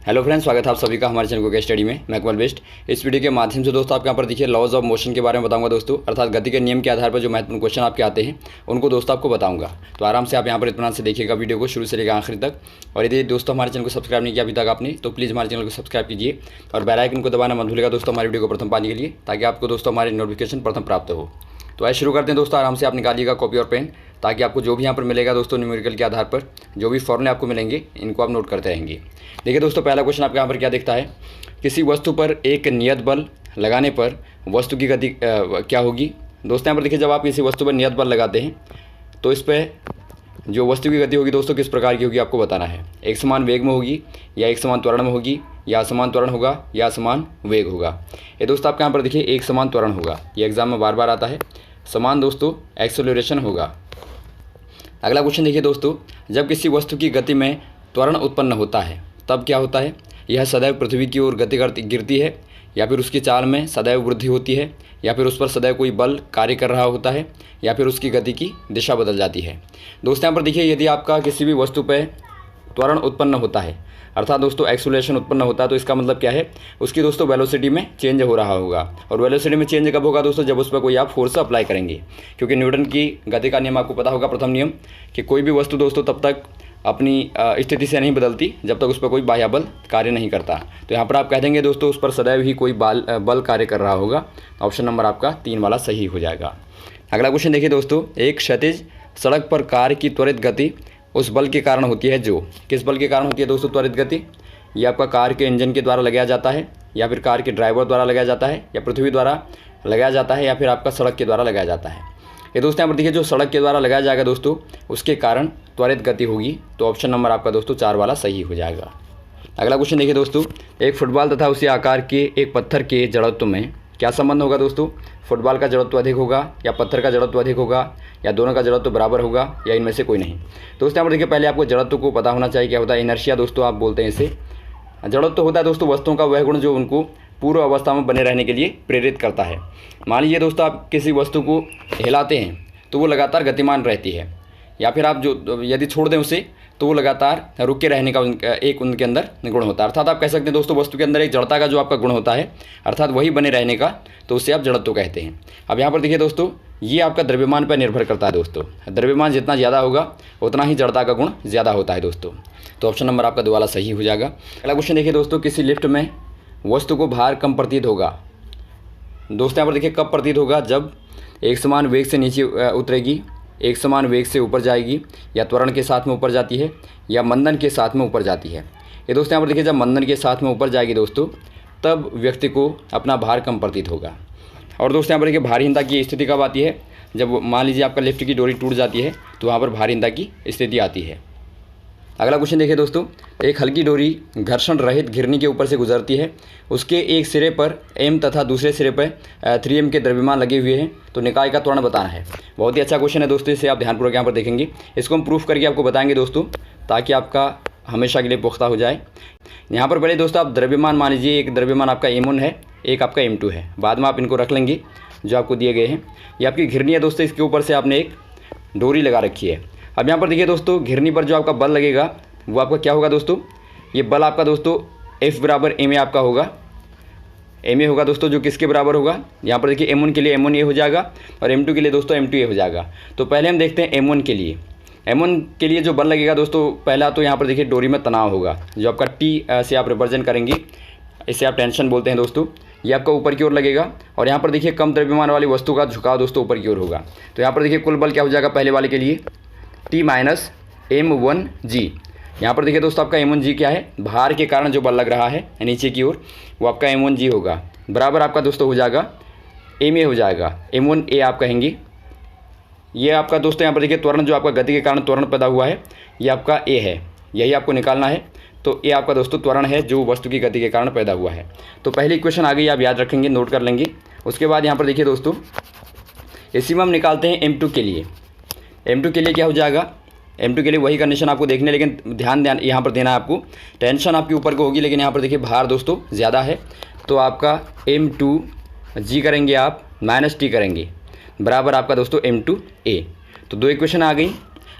Hello friends, स्वागत है आप सभी का हमारे चैनल को स्टडी में। मैं कमल बेस्ट। इस वीडियो के माध्यम से दोस्तों आपके यहाँ पर देखिए लॉज ऑफ मोशन के बारे में बताऊंगा दोस्तों, अर्थात गति के नियम के आधार पर जो महत्वपूर्ण क्वेश्चन आपके आते हैं उनको दोस्तों आपको बताऊंगा। तो आराम से आप यहाँ पर इत्मीनान से देखिएगा वीडियो को शुरू से लेकर आखिर तक। और यदि दोस्तों हमारे चैनल को सब्सक्राइब नहीं किया अभी तक आपने, तो प्लीज़ हमारे चैनल को सब्सक्राइब कीजिए और बेल आइकन को दबाना मत भूलिएगा दोस्तों हमारे वीडियो को प्रथम पाने के लिए, ताकि आपको दोस्तों हमारी नोटिफिकेशन प्रथम प्राप्त हो। तो आइए शुरू करते हैं दोस्तों। आराम से आप निकालिएगा कॉपी और पेन, ताकि आपको जो भी यहाँ पर मिलेगा दोस्तों न्यूमेरिकल के आधार पर जो भी फॉर्मूले आपको मिलेंगे इनको आप नोट करते रहेंगे। देखिए दोस्तों, पहला क्वेश्चन आपके यहाँ पर क्या दिखता है। किसी वस्तु पर एक नियत बल लगाने पर वस्तु की गति क्या होगी। दोस्तों यहाँ पर देखिए, जब आप किसी वस्तु पर नियत बल लगाते हैं तो इस पर जो वस्तु की गति होगी दोस्तों किस प्रकार की होगी आपको बताना है। एक समान वेग में होगी, या एक समान त्वरण में होगी, या असमान त्वरण होगा, या असमान वेग होगा। ये दोस्तों आपके यहाँ पर देखिए एक समान त्वरण होगा, ये एग्जाम में बार बार आता है। समान दोस्तों एक्सेलरेशन होगा। अगला क्वेश्चन देखिए दोस्तों, जब किसी वस्तु की गति में त्वरण उत्पन्न होता है तब क्या होता है। यह सदैव पृथ्वी की ओर गति गिरती है, या फिर उसकी चाल में सदैव वृद्धि होती है, या फिर उस पर सदैव कोई बल कार्य कर रहा होता है, या फिर उसकी गति की दिशा बदल जाती है। दोस्तों यहाँ पर देखिए, यदि आपका किसी भी वस्तु पर त्वरण उत्पन्न होता है, अर्थात दोस्तों एक्सेलरेशन उत्पन्न होता है, तो इसका मतलब क्या है, उसकी दोस्तों वेलोसिटी में चेंज हो रहा होगा। और वेलोसिटी में चेंज कब होगा दोस्तों, जब उस पर कोई आप फोर्स अप्लाई करेंगे। क्योंकि न्यूटन की गति का नियम आपको पता होगा, प्रथम नियम, कि कोई भी वस्तु दोस्तों तब तक अपनी स्थिति से नहीं बदलती जब तक उस पर कोई बाह्य बल कार्य नहीं करता। तो यहाँ पर आप कह देंगे दोस्तों उस पर सदैव ही कोई बल कार्य कर रहा होगा। ऑप्शन नंबर आपका 3 वाला सही हो जाएगा। अगला क्वेश्चन देखिए दोस्तों, एक क्षैतिज सड़क पर कार की त्वरित गति उस बल के कारण होती है जो, किस बल के कारण होती है दोस्तों त्वरित गति। ये आपका कार के इंजन के द्वारा लगाया जाता है, या फिर कार के ड्राइवर द्वारा लगाया जाता है, या पृथ्वी द्वारा लगाया जाता है, या फिर आपका सड़क के द्वारा लगाया जाता है। ये दोस्तों यहाँ पर देखिए, जो सड़क के द्वारा लगाया जाएगा दोस्तों उसके कारण त्वरित गति होगी। तो ऑप्शन नंबर आपका दोस्तों 4 वाला सही हो जाएगा। अगला क्वेश्चन देखिए दोस्तों, एक फुटबॉल तथा उसी आकार के एक पत्थर के जड़त्व में क्या संबंध होगा दोस्तों। फुटबॉल का जड़त्व अधिक होगा, या पत्थर का जड़त्व अधिक होगा, या दोनों का जड़त्व बराबर होगा, या इनमें से कोई नहीं। दोस्तों यहाँ पर देखिए, पहले आपको जड़त्व को पता होना चाहिए क्या होता है। इनर्शिया दोस्तों आप बोलते हैं इसे। जड़त्व होता है दोस्तों वस्तुओं का वह गुण जो उनको पूर्व अवस्था में बने रहने के लिए प्रेरित करता है। मान लीजिए दोस्तों, आप किसी वस्तु को हिलाते हैं तो वो लगातार गतिमान रहती है, या फिर आप जो यदि छोड़ दें उसे तो वो लगातार रुके रहने का उनके अंदर गुण होता है। अर्थात आप कह सकते हैं दोस्तों वस्तु के अंदर एक जड़ता का जो आपका गुण होता है, अर्थात वही बने रहने का, तो उससे आप जड़त्व कहते हैं। अब यहाँ पर देखिए दोस्तों, ये आपका द्रव्यमान पर निर्भर करता है दोस्तों। द्रव्यमान जितना ज़्यादा होगा उतना ही जड़ता का गुण ज़्यादा होता है दोस्तों। तो ऑप्शन नंबर आपका 2 वाला सही हो जाएगा। अगला क्वेश्चन देखिए दोस्तों, किसी लिफ्ट में वस्तु को भार कम प्रतीत होगा। दोस्तों यहाँ पर देखिए कब प्रतीत होगा, जब एक समान वेग से नीचे उतरेगी, एक समान वेग से ऊपर जाएगी, या त्वरण के साथ में ऊपर जाती है, या मंदन के साथ में ऊपर जाती है। ये दोस्तों यहाँ पर देखिए, जब मंदन के साथ में ऊपर जाएगी दोस्तों तब व्यक्ति को अपना भार कम प्रतीत होगा। और दोस्तों यहाँ पर देखिए भारीहीनता की स्थिति कब आती है, जब मान लीजिए आपका लिफ्ट की डोरी टूट जाती है तो वहाँ पर भारीहीनता की स्थिति आती है। अगला क्वेश्चन देखिए दोस्तों, एक हल्की डोरी घर्षण रहित घिरनी के ऊपर से गुजरती है। उसके एक सिरे पर m तथा दूसरे सिरे पर 3m के द्रव्यमान लगे हुए हैं, तो निकाय का त्वरण बताना है। बहुत ही अच्छा क्वेश्चन है दोस्तों, इसे आप ध्यानपूर्वक यहाँ पर देखेंगे। इसको हम प्रूफ करके आपको बताएंगे दोस्तों, ताकि आपका हमेशा के लिए पुख्ता हो जाए। यहाँ पर पहले दोस्तों आप द्रव्यमान मान लीजिए, एक द्रव्यमान आपका m1 है, एक आपका m2 है। बाद में आप इनको रख लेंगे जो आपको दिए गए हैं। ये आपकी घिरनी है दोस्तों, इसके ऊपर से आपने एक डोरी लगा रखी है। अब यहाँ पर देखिए दोस्तों, घिरनी पर जो आपका बल लगेगा वो आपका क्या होगा दोस्तों, ये बल आपका दोस्तों F बराबर ma आपका होगा। ma होगा दोस्तों, जो किसके बराबर होगा, यहाँ पर देखिए m1 के लिए m1a हो जाएगा, और m2 के लिए दोस्तों m2a हो जाएगा। तो पहले हम देखते हैं m1 के लिए। m1 के लिए जो बल लगेगा दोस्तों, पहला तो यहाँ पर देखिए डोरी में तनाव होगा, जो आपका T से आप रिप्रेजेंट करेंगे, इसे आप टेंशन बोलते हैं दोस्तों। ये आपका ऊपर की ओर लगेगा, और यहाँ पर देखिए कम द्रव्यमान वाली वस्तु का झुकाव दोस्तों ऊपर की ओर होगा। तो यहाँ पर देखिए कुल बल क्या हो जाएगा पहले वाले के लिए, T माइनस m1g। यहाँ पर देखिए दोस्तों आपका m1g क्या है, भार के कारण जो बल लग रहा है नीचे की ओर, वो आपका m1g होगा। बराबर आपका दोस्तों हो जाएगा ma हो जाएगा, m1a आप कहेंगे। ये आपका दोस्तों यहाँ पर देखिए त्वरण जो आपका गति के कारण त्वरण पैदा हुआ है, ये आपका a है, यही आपको निकालना है। तो ये आपका दोस्तों त्वरण है जो वस्तु की गति के कारण पैदा हुआ है। तो पहली इक्वेशन आ गई, आप याद रखेंगे, नोट कर लेंगे। उसके बाद यहाँ पर देखिए दोस्तों, इसी में हम निकालते हैं m2 के लिए। m2 के लिए क्या हो जाएगा, m2 के लिए वही कंडीशन आपको देखने, लेकिन ध्यान यहाँ पर देना है आपको। टेंशन आपके ऊपर को होगी, लेकिन यहाँ पर देखिए भार दोस्तों ज़्यादा है, तो आपका m2g करेंगे आप, माइनस t करेंगे, बराबर आपका दोस्तों m2a। तो 2 इक्वेशन आ गई।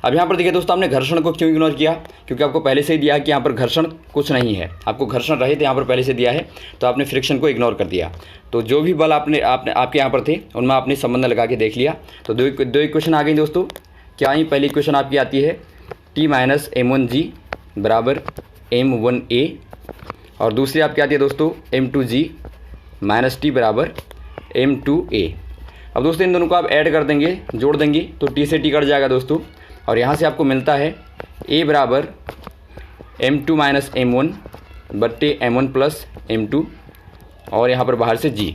अब यहाँ पर देखिए दोस्तों, आपने घर्षण को क्यों इग्नोर किया? क्योंकि आपको पहले से ही दिया है कि यहाँ पर घर्षण कुछ नहीं है, आपको घर्षण रहित यहाँ पर पहले से दिया है, तो आपने फ्रिक्शन को इग्नोर कर दिया। तो जो भी बल आपके यहाँ पर थे उनमें आपने संबंध लगा के देख लिया। तो दो इक्वेशन आ गई दोस्तों। क्या आई? पहली इक्वेशन आपकी आती है T माइनस M1G बराबर M1A, और दूसरी आपकी आती है दोस्तों M2G माइनस T बराबर M2A। अब दोस्तों इन दोनों को आप ऐड कर देंगे, जोड़ देंगे, तो T से T कट जाएगा दोस्तों, और यहाँ से आपको मिलता है A बराबर M2 माइनस M1 बट्टे M1 प्लस M2, और यहाँ पर बाहर से G।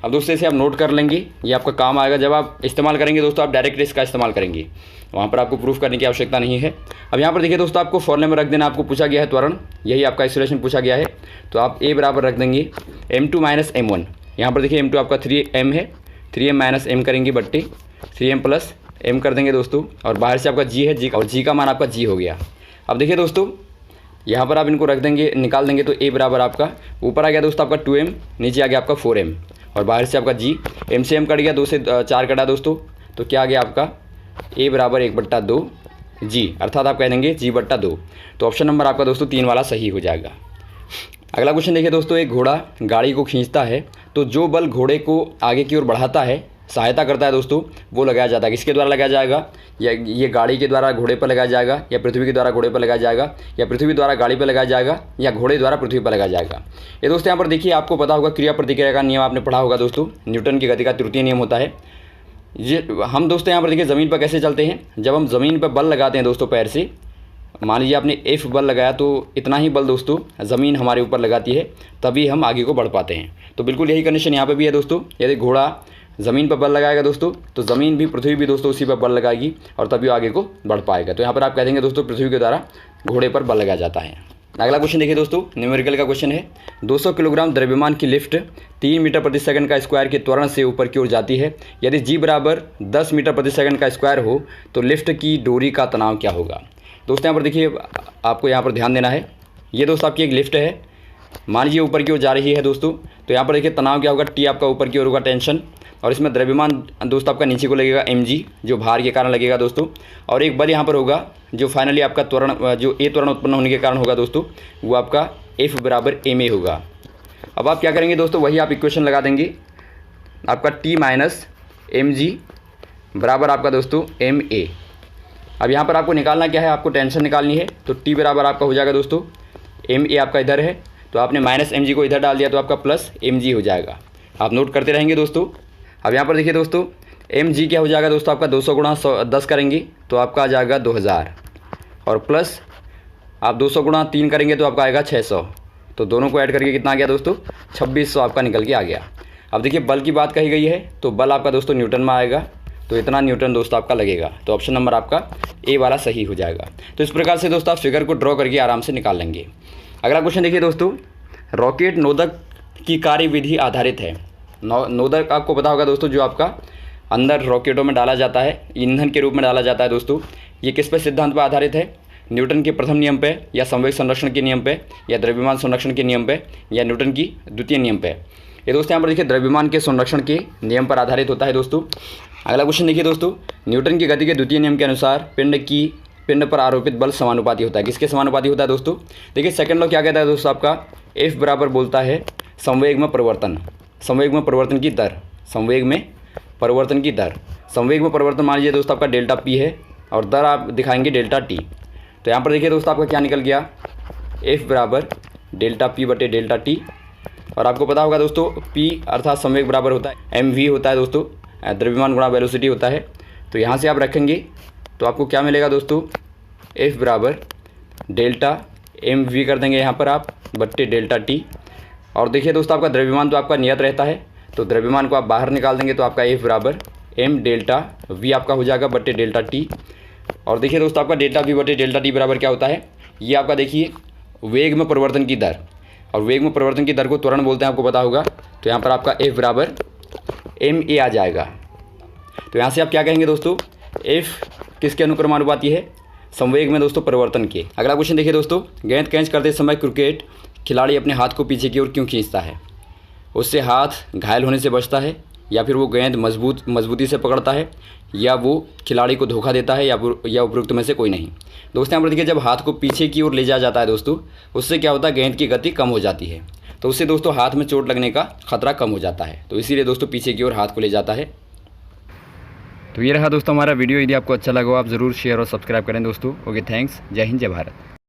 अब दोस्तों इसे आप नोट कर लेंगे, ये आपका काम आएगा जब आप इस्तेमाल करेंगे दोस्तों, आप डायरेक्ट इसका इस्तेमाल करेंगे, वहाँ पर आपको प्रूफ करने की आवश्यकता नहीं है। अब यहाँ पर देखिए दोस्तों, आपको फॉर्मूले में रख देना, आपको पूछा गया है त्वरण, यही आपका आइसोलेशन पूछा गया है, तो आप A बराबर रख देंगे M2 माइनस M1। यहाँ पर देखिए M2 आपका 3M है, 3M माइनस M करेंगे बट्टे 3M प्लस M कर देंगे दोस्तों, और बाहर से आपका G है, G और G का मान आपका G हो गया। अब देखिए दोस्तों, यहाँ पर आप इनको रख देंगे, निकाल देंगे, तो A बराबर आपका ऊपर आ गया दोस्तों आपका 2M, नीचे आ गया आपका 4M, और बाहर से आपका G, M से M कट गया, 2 से 4 कटा दोस्तों, तो क्या आ गया आपका A बराबर 1/2 G, अर्थात आप कह देंगे G/2। तो ऑप्शन नंबर आपका दोस्तों 3 वाला सही हो जाएगा। अगला क्वेश्चन देखिए दोस्तों, एक घोड़ा गाड़ी को खींचता है, तो जो बल घोड़े को आगे की ओर बढ़ाता है, सहायता करता है दोस्तों, वो लगाया जाता है। किसके द्वारा लगाया जाएगा? या ये गाड़ी के द्वारा घोड़े पर लगाया जाएगा, या पृथ्वी के द्वारा घोड़े पर लगाया जाएगा, या पृथ्वी द्वारा गाड़ी पर लगाया जाएगा, या घोड़े द्वारा पृथ्वी पर लगाया जाएगा? ये दोस्तों यहाँ पर देखिए, आपको पता होगा क्रिया प्रतिक्रिया का नियम आपने पढ़ा होगा दोस्तों, न्यूटन की गति का तृतीय नियम होता है। ये हम दोस्तों यहाँ पर देखिए ज़मीन पर कैसे चलते हैं, जब हम ज़मीन पर बल लगाते हैं दोस्तों पैर से, मान लीजिए आपने F बल लगाया, तो इतना ही बल दोस्तों ज़मीन हमारे ऊपर लगाती है, तभी हम आगे को बढ़ पाते हैं। तो बिल्कुल यही कंडीशन यहाँ पे भी है दोस्तों। यदि घोड़ा ज़मीन पर बल लगाएगा दोस्तों, तो ज़मीन भी, पृथ्वी भी दोस्तों उसी पर बल लगाएगी, और तभी आगे को बढ़ पाएगा। तो यहाँ पर आप कह देंगे दोस्तों पृथ्वी के द्वारा घोड़े पर बल लगाया जाता है। अगला क्वेश्चन देखिए दोस्तों, न्यूमेरिकल का क्वेश्चन है। 200 किलोग्राम द्रव्यमान की लिफ्ट 3 मीटर प्रति सेकंड का स्क्वायर के त्वरण से ऊपर की ओर जाती है। यदि G बराबर 10 मीटर प्रति सेकंड का स्क्वायर हो, तो लिफ्ट की डोरी का तनाव क्या होगा? दोस्तों यहाँ पर देखिए, आपको यहाँ पर ध्यान देना है। ये दोस्तों आपकी एक लिफ्ट है, मान लीजिए ऊपर की ओर जा रही है दोस्तों, तो यहाँ पर देखिए तनाव क्या होगा? T आपका ऊपर की ओर होगा, टेंशन, और इसमें द्रव्यमान दोस्तों आपका नीचे को लगेगा mg, जो भार के कारण लगेगा दोस्तों, और एक बल यहाँ पर होगा जो फाइनली आपका त्वरण, जो A त्वरण उत्पन्न होने के कारण होगा दोस्तों, वो आपका F बराबर ma होगा। अब आप क्या करेंगे दोस्तों, वही आप इक्वेशन लगा देंगे, आपका T माइनस mg बराबर आपका दोस्तों ma। अब यहाँ पर आपको निकालना क्या है? आपको टेंशन निकालनी है, तो T बराबर आपका हो जाएगा दोस्तों ma, आपका इधर है, तो आपने माइनस mg को इधर डाल दिया, तो आपका प्लस mg हो जाएगा। आप नोट करते रहेंगे दोस्तों। अब यहाँ पर देखिए दोस्तों, mg क्या हो जाएगा दोस्तों, आपका 200 गुणा 10 करेंगे तो आपका आ जाएगा 2000, और प्लस आप 200 गुणा 3 करेंगे तो आपका आएगा 600, तो दोनों को ऐड करके कितना आ गया दोस्तों? 2600 आपका निकल के आ गया। अब देखिए बल की बात कही गई है, तो बल आपका दोस्तों न्यूटन में आएगा, तो इतना न्यूटन दोस्तों आपका लगेगा। तो ऑप्शन नंबर आपका A वाला सही हो जाएगा। तो इस प्रकार से दोस्तों आप फिगर को ड्रॉ करके आराम से निकाल लेंगे। अगला क्वेश्चन देखिए दोस्तों, रॉकेट नोदक की कार्यविधि आधारित है। नोदक आपको पता होगा दोस्तों, जो आपका अंदर रॉकेटों में डाला जाता है, ईंधन के रूप में डाला जाता है दोस्तों। ये किस पे सिद्धांत पर आधारित है? न्यूटन के प्रथम नियम पे, या संवेग संरक्षण के नियम पे, या द्रव्यमान संरक्षण के नियम पे, या न्यूटन की द्वितीय नियम पे? ये दोस्तों यहाँ पर देखिए द्रव्यमान के संरक्षण के नियम पर आधारित होता है दोस्तों। अगला क्वेश्चन देखिए दोस्तों, न्यूटन की गति के द्वितीय नियम के अनुसार पिंड पर आरोपित बल समानुपाती होता है। किसके समानुपाती होता है दोस्तों? देखिए सेकंड लॉ क्या कहता है दोस्तों, आपका F बराबर बोलता है संवेग में परिवर्तन, संवेग में परिवर्तन की दर, संवेग में परिवर्तन की दर, संवेग में परिवर्तन मान लीजिए दोस्तों आपका डेल्टा P है, और दर आप दिखाएंगे डेल्टा T। तो यहाँ पर देखिए दोस्तों आपका क्या निकल गया? F बराबर डेल्टा P बटे डेल्टा T, और आपको पता होगा दोस्तों P अर्थात संवेग बराबर होता है mv होता है दोस्तों, द्रव्यमान गुणा वेलोसिटी होता है। तो यहाँ से आप रखेंगे तो आपको क्या मिलेगा दोस्तों? F बराबर डेल्टा mv कर देंगे यहाँ पर आप बट्टे डेल्टा T, और देखिए दोस्तों आपका द्रव्यमान तो आपका नियत रहता है, तो द्रव्यमान को आप बाहर निकाल देंगे तो आपका F बराबर m डेल्टा v आपका हो जाएगा बट्टे डेल्टा T। और देखिए दोस्तों आपका डेल्टा v बटे डेल्टा T बराबर क्या होता है? ये आपका देखिए वेग में परिवर्तन की दर, और वेग में परिवर्तन की दर को त्वरण बोलते हैं, आपको पता होगा। तो यहाँ पर आपका F बराबर ma आ जाएगा। तो यहाँ से आप क्या कहेंगे दोस्तों? F किसके अनुक्रमानुपाती है? संवेग में दोस्तों परिवर्तन के। अगला क्वेश्चन देखिए दोस्तों, गेंद कैच करते समय क्रिकेट खिलाड़ी अपने हाथ को पीछे की ओर क्यों खींचता है? उससे हाथ घायल होने से बचता है, या फिर वो गेंद मजबूती से पकड़ता है, या वो खिलाड़ी को धोखा देता है, या उपरोक्त में से कोई नहीं। दोस्तों यहाँ पर देखिए, जब हाथ को पीछे की ओर ले जाया जाता है दोस्तों, उससे क्या होता है, गेंद की गति कम हो जाती है, तो उससे दोस्तों हाथ में चोट लगने का खतरा कम हो जाता है। तो इसीलिए दोस्तों पीछे की ओर हाथ को ले जाता है। तो ये रहा दोस्तों हमारा वीडियो। यदि आपको अच्छा लगा हो आप ज़रूर शेयर और सब्सक्राइब करें दोस्तों। Okay, thanks. जय हिंद, जय भारत।